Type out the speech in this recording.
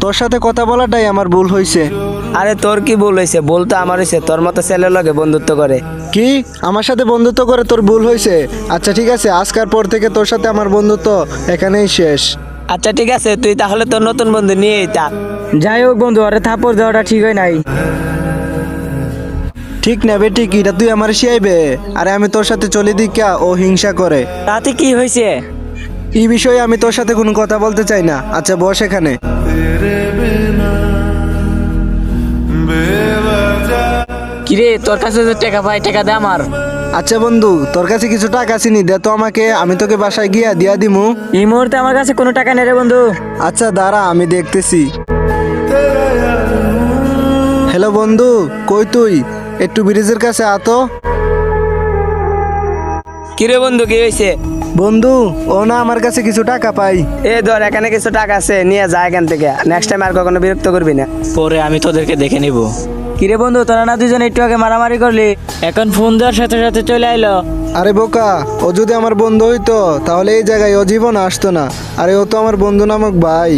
তোর সাথে কথা বলাটাই আমার ভুল হয়েছে। আরে তোর কি ভুল হয়েছে? ভুল তো আমার হয়েছে, তোর মতো ছেলের লগে বন্ধুত্ব করে। কি আমার সাথে বন্ধুত্ব করে তোর ভুল হয়েছে? আচ্ছা ঠিক আছে, আজকের পর থেকে তোর সাথে আমার বন্ধুত্ব এখানেই শেষ। আচ্ছা ঠিক আছে, তুই তাহলে তোর নতুন বন্ধু নিয়েই থাক। যাই হোক বন্ধু, আরে থাপ্পড় দেওয়াটা ঠিক হয় নাই। ঠিক না বেটি, এটা তুই আমার শিয়াইবে? আরে আমি তোর সাথে চলে দিকা ও হিংসা করে। তাতে কি হয়েছে? এই বিষয়ে আমি তোর সাথে কোনো কথা বলতে চাই না। আচ্ছা বস এখানে। কিরে, তোর কাছে যে টাকা পাই, টাকা দে আমার। আচ্ছা বন্ধু, তোর কাছে কিছু টাকা আছে নি? দে তো আমাকে, আমি তোকে বাসায় গিয়া দিয়া দিমু। এই মুহূর্তে আমার কাছে কোনো টাকা নেই রে বন্ধু। আচ্ছা দাঁড়া, আমি দেখতেছি। হ্যালো বন্ধু, কই তুই? একটু ব্রিজের কাছে আতো। কিরে বন্ধু, কি হয়েছে? বন্ধু, ও না আমার কাছে কিছু টাকা পাই। এ ধর, এখানে কিছু টাকা আছে, নিয়ে যা এখান থেকে। নেক্সট টাইম আর কখনো বিরক্ত করবি না। পরে আমি তোদেরকে দেখে নিব। কিরে বন্ধু, তোরা না দুজন একটু আগে মারামারি করলি, এখন ফোন দেওয়ার সাথে সাথে চলে আইলো। আরে বোকা, ও যদি আমার বন্ধু হইতো তাহলে এই জায়গায় ও জীবন আসতো না। আরে ও তো আমার বন্ধু নামক ভাই।